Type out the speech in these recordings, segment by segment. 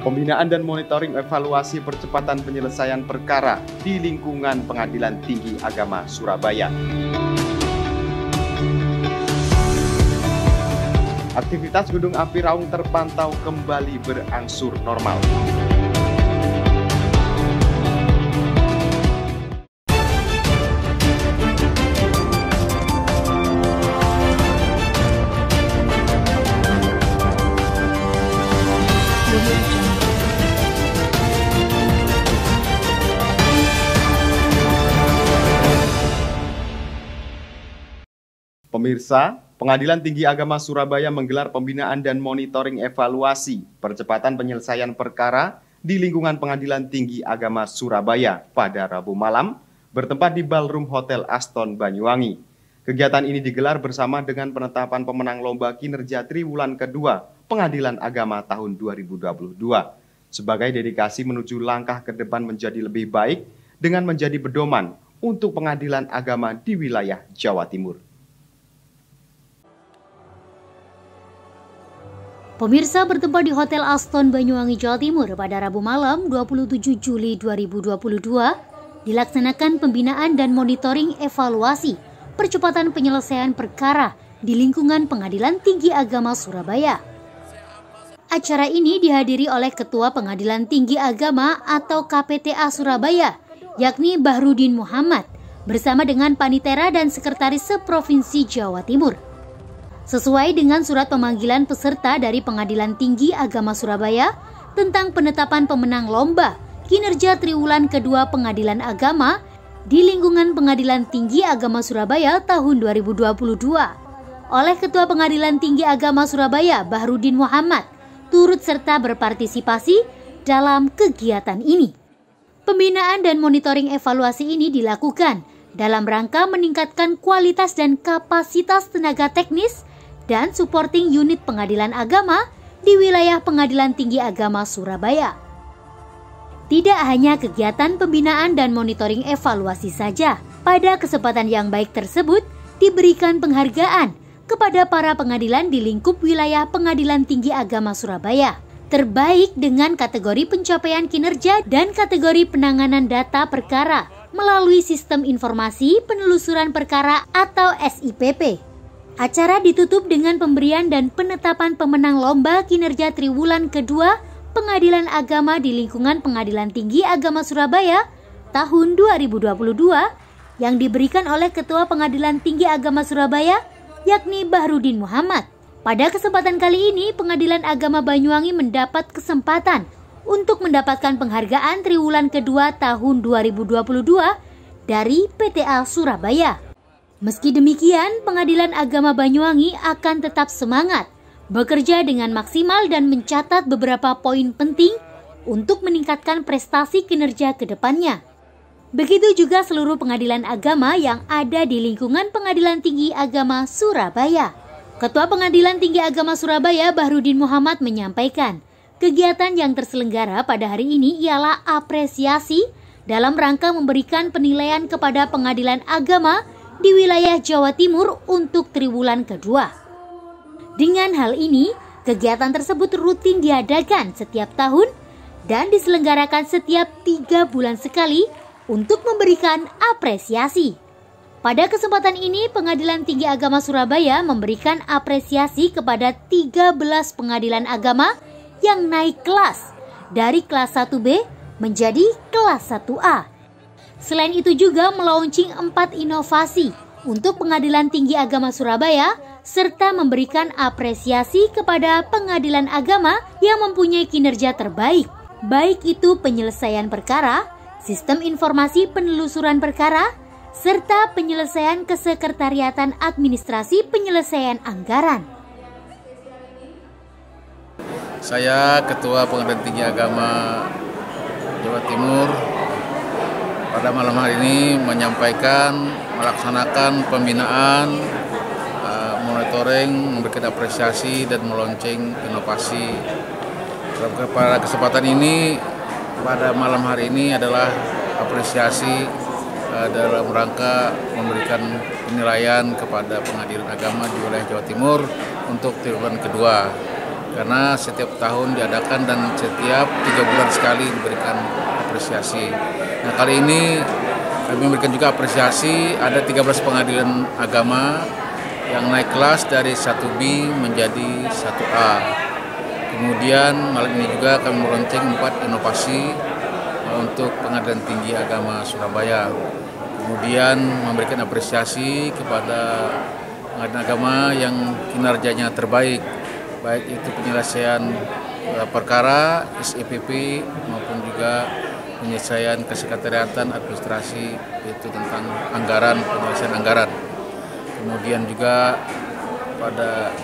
Pembinaan dan monitoring evaluasi percepatan penyelesaian perkara di lingkungan Pengadilan Tinggi Agama Surabaya. Aktivitas Gunung Api Raung terpantau kembali berangsur normal. Pemirsa, Pengadilan Tinggi Agama Surabaya menggelar pembinaan dan monitoring evaluasi percepatan penyelesaian perkara di lingkungan Pengadilan Tinggi Agama Surabaya pada Rabu malam bertempat di Ballroom Hotel Aston Banyuwangi. Kegiatan ini digelar bersama dengan penetapan pemenang lomba kinerja triwulan kedua Pengadilan Agama tahun 2022 sebagai dedikasi menuju langkah ke depan menjadi lebih baik dengan menjadi pedoman untuk pengadilan agama di wilayah Jawa Timur. Pemirsa, bertempat di Hotel Aston Banyuwangi, Jawa Timur pada Rabu malam 27 Juli 2022 dilaksanakan pembinaan dan monitoring evaluasi percepatan penyelesaian perkara di lingkungan Pengadilan Tinggi Agama Surabaya. Acara ini dihadiri oleh Ketua Pengadilan Tinggi Agama atau KPTA Surabaya, yakni Bahrudin Muhammad, bersama dengan Panitera dan Sekretaris Seprovinsi Jawa Timur. Sesuai dengan surat pemanggilan peserta dari Pengadilan Tinggi Agama Surabaya tentang penetapan pemenang lomba kinerja triwulan kedua Pengadilan Agama di lingkungan Pengadilan Tinggi Agama Surabaya tahun 2022 oleh Ketua Pengadilan Tinggi Agama Surabaya Bahrudin Muhammad turut serta berpartisipasi dalam kegiatan ini. Pembinaan dan monitoring evaluasi ini dilakukan dalam rangka meningkatkan kualitas dan kapasitas tenaga teknis dan supporting unit pengadilan agama di wilayah Pengadilan Tinggi Agama Surabaya. Tidak hanya kegiatan pembinaan dan monitoring evaluasi saja, pada kesempatan yang baik tersebut diberikan penghargaan kepada para pengadilan di lingkup wilayah Pengadilan Tinggi Agama Surabaya, terbaik dengan kategori pencapaian kinerja dan kategori penanganan data perkara melalui Sistem Informasi Penelusuran Perkara atau SIPP. Acara ditutup dengan pemberian dan penetapan pemenang lomba kinerja triwulan kedua Pengadilan Agama di lingkungan Pengadilan Tinggi Agama Surabaya tahun 2022 yang diberikan oleh Ketua Pengadilan Tinggi Agama Surabaya, yakni Bahrudin Muhammad. Pada kesempatan kali ini, Pengadilan Agama Banyuwangi mendapat kesempatan untuk mendapatkan penghargaan triwulan kedua tahun 2022 dari PTA Surabaya. Meski demikian, Pengadilan Agama Banyuwangi akan tetap semangat bekerja dengan maksimal dan mencatat beberapa poin penting untuk meningkatkan prestasi kinerja ke depannya. Begitu juga seluruh pengadilan agama yang ada di lingkungan Pengadilan Tinggi Agama Surabaya. Ketua Pengadilan Tinggi Agama Surabaya Bahrudin Muhammad menyampaikan, kegiatan yang terselenggara pada hari ini ialah apresiasi dalam rangka memberikan penilaian kepada pengadilan agama di wilayah Jawa Timur untuk triwulan kedua. Dengan hal ini, kegiatan tersebut rutin diadakan setiap tahun dan diselenggarakan setiap 3 bulan sekali untuk memberikan apresiasi. Pada kesempatan ini, Pengadilan Tinggi Agama Surabaya memberikan apresiasi kepada 13 pengadilan agama yang naik kelas dari kelas 1B menjadi kelas 1A. Selain itu juga melaunching 4 inovasi untuk Pengadilan Tinggi Agama Surabaya serta memberikan apresiasi kepada pengadilan agama yang mempunyai kinerja terbaik, baik itu penyelesaian perkara, sistem informasi penelusuran perkara, serta penyelesaian kesekretariatan administrasi penyelesaian anggaran. Saya Ketua Pengadilan Tinggi Agama Jawa Timur pada malam hari ini melaksanakan pembinaan, monitoring, memberikan apresiasi dan meluncing inovasi. Pada kesempatan ini, pada malam hari ini adalah apresiasi dalam rangka memberikan penilaian kepada pengadilan agama di wilayah Jawa Timur untuk triwulan kedua. karena setiap tahun diadakan dan setiap 3 bulan sekali diberikan apresiasi. Nah, kali ini kami memberikan juga apresiasi, ada 13 pengadilan agama yang naik kelas dari 1B menjadi 1A. Kemudian malam ini juga kami meluncurkan 4 inovasi untuk Pengadilan Tinggi Agama Surabaya. Kemudian memberikan apresiasi kepada pengadilan agama yang kinerjanya terbaik, baik itu penyelesaian perkara, SEPP maupun juga penyelesaian kesekretariatan administrasi, itu tentang anggaran, penyelesaian anggaran. Kemudian juga pada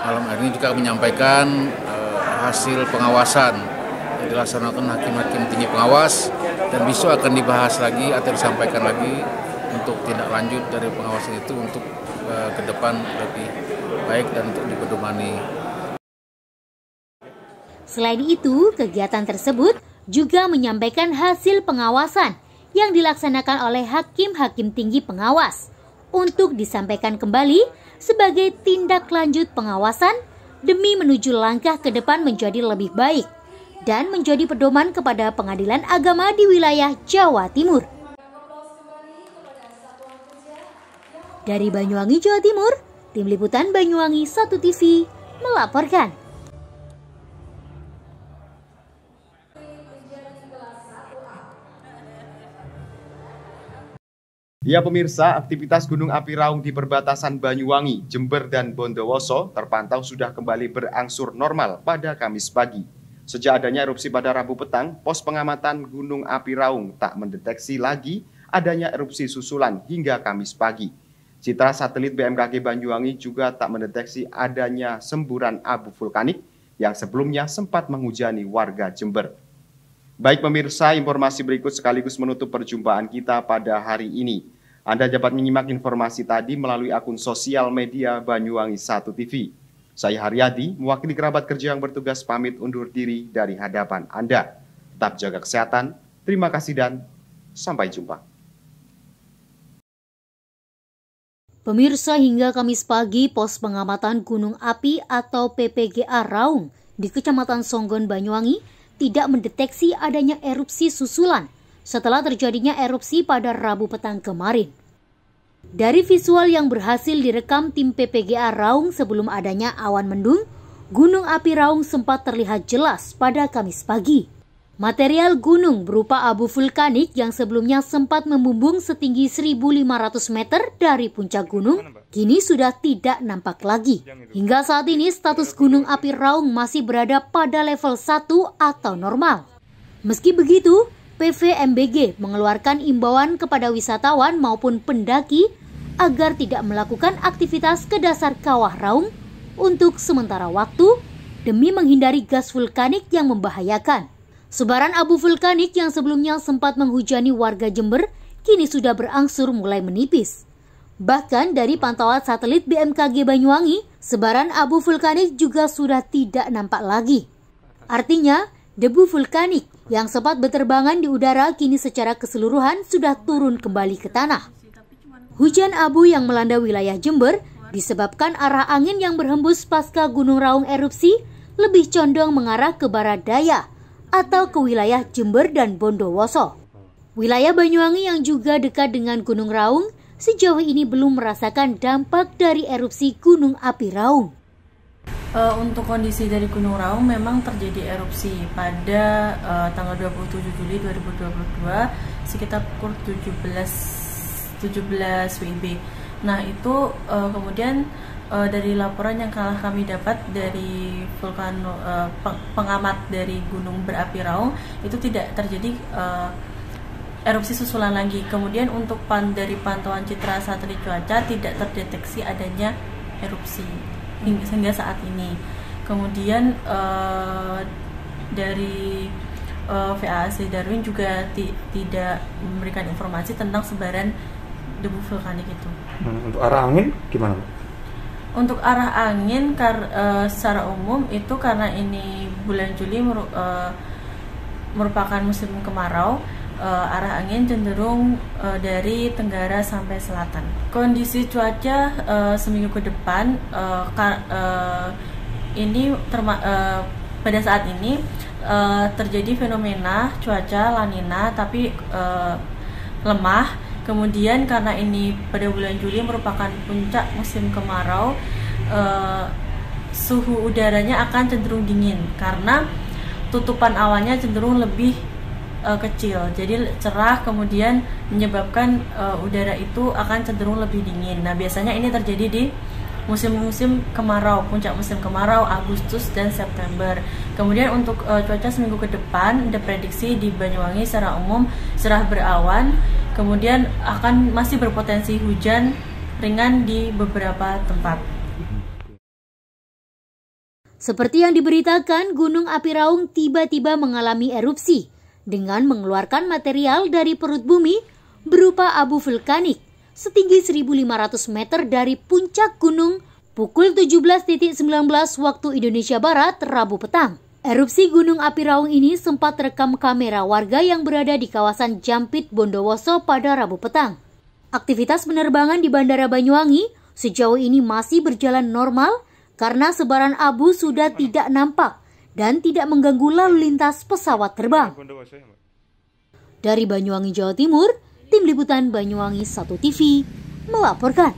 malam hari ini juga menyampaikan hasil pengawasan yang dilaksanakan hakim-hakim tinggi pengawas, dan besok akan dibahas lagi atau disampaikan lagi untuk tindak lanjut dari pengawasan itu untuk ke depan lebih baik dan untuk dipedomani. Selain itu, kegiatan tersebut juga menyampaikan hasil pengawasan yang dilaksanakan oleh hakim-hakim tinggi pengawas untuk disampaikan kembali sebagai tindak lanjut pengawasan demi menuju langkah ke depan menjadi lebih baik dan menjadi pedoman kepada pengadilan agama di wilayah Jawa Timur. Dari Banyuwangi, Jawa Timur, Tim Liputan Banyuwangi 1 TV melaporkan. Ya pemirsa, aktivitas Gunung Api Raung di perbatasan Banyuwangi, Jember, dan Bondowoso terpantau sudah kembali berangsur normal pada Kamis pagi. Sejak adanya erupsi pada Rabu petang, pos pengamatan Gunung Api Raung tak mendeteksi lagi adanya erupsi susulan hingga Kamis pagi. Citra satelit BMKG Banyuwangi juga tak mendeteksi adanya semburan abu vulkanik yang sebelumnya sempat menghujani warga Jember. Baik pemirsa, informasi berikut sekaligus menutup perjumpaan kita pada hari ini. Anda dapat menyimak informasi tadi melalui akun sosial media Banyuwangi 1 TV. Saya Haryadi, mewakili kerabat kerja yang bertugas pamit undur diri dari hadapan Anda. Tetap jaga kesehatan, terima kasih dan sampai jumpa. Pemirsa, hingga Kamis pagi, pos pengamatan Gunung Api atau PPGA Raung di Kecamatan Songgon, Banyuwangi tidak mendeteksi adanya erupsi susulan setelah terjadinya erupsi pada Rabu petang kemarin. Dari visual yang berhasil direkam tim PPGA Raung sebelum adanya awan mendung, Gunung Api Raung sempat terlihat jelas pada Kamis pagi. Material gunung berupa abu vulkanik yang sebelumnya sempat membumbung setinggi 1.500 meter dari puncak gunung, kini sudah tidak nampak lagi. Hingga saat ini status Gunung Api Raung masih berada pada level 1 atau normal. Meski begitu, PVMBG mengeluarkan imbauan kepada wisatawan maupun pendaki agar tidak melakukan aktivitas ke dasar kawah Raung untuk sementara waktu demi menghindari gas vulkanik yang membahayakan. Sebaran abu vulkanik yang sebelumnya sempat menghujani warga Jember kini sudah berangsur mulai menipis. Bahkan dari pantauan satelit BMKG Banyuwangi, sebaran abu vulkanik juga sudah tidak nampak lagi. Artinya, debu vulkanik yang sempat berterbangan di udara kini secara keseluruhan sudah turun kembali ke tanah. Hujan abu yang melanda wilayah Jember disebabkan arah angin yang berhembus pasca Gunung Raung erupsi lebih condong mengarah ke barat daya atau ke wilayah Jember dan Bondowoso. Wilayah Banyuwangi yang juga dekat dengan Gunung Raung sejauh ini belum merasakan dampak dari erupsi Gunung Api Raung. Untuk kondisi dari Gunung Raung memang terjadi erupsi pada tanggal 27 Juli 2022 sekitar pukul 17 WIB. Nah itu kemudian dari laporan yang kami dapat dari pengamat dari Gunung Berapi Raung itu tidak terjadi erupsi susulan lagi. Kemudian untuk dari pantauan citra satelit cuaca tidak terdeteksi adanya erupsi hingga saat ini. Kemudian dari VAAC Darwin juga tidak memberikan informasi tentang sebaran debu vulkanik itu. Untuk arah angin gimana? Untuk arah angin secara umum itu karena ini bulan Juli merupakan musim kemarau, arah angin cenderung dari tenggara sampai selatan. Kondisi cuaca seminggu ke depan ini pada saat ini terjadi fenomena cuaca La Nina tapi lemah. Kemudian karena ini pada bulan Juli merupakan puncak musim kemarau, suhu udaranya akan cenderung dingin karena tutupan awannya cenderung lebih kecil, jadi cerah, kemudian menyebabkan udara itu akan cenderung lebih dingin. Nah, biasanya ini terjadi di musim-musim kemarau, puncak musim kemarau Agustus dan September. Kemudian untuk cuaca seminggu ke depan diprediksi di Banyuwangi secara umum cerah berawan, kemudian akan masih berpotensi hujan ringan di beberapa tempat. Seperti yang diberitakan, Gunung Api Raung tiba-tiba mengalami erupsi dengan mengeluarkan material dari perut bumi berupa abu vulkanik setinggi 1.500 meter dari puncak gunung pukul 17.19 waktu Indonesia Barat, Rabu petang. Erupsi Gunung Api Raung ini sempat terekam kamera warga yang berada di kawasan Jampit, Bondowoso pada Rabu petang. Aktivitas penerbangan di Bandara Banyuwangi sejauh ini masih berjalan normal karena sebaran abu sudah tidak nampak dan tidak mengganggu lalu lintas pesawat terbang. Dari Banyuwangi, Jawa Timur, Tim Liputan Banyuwangi 1 TV melaporkan.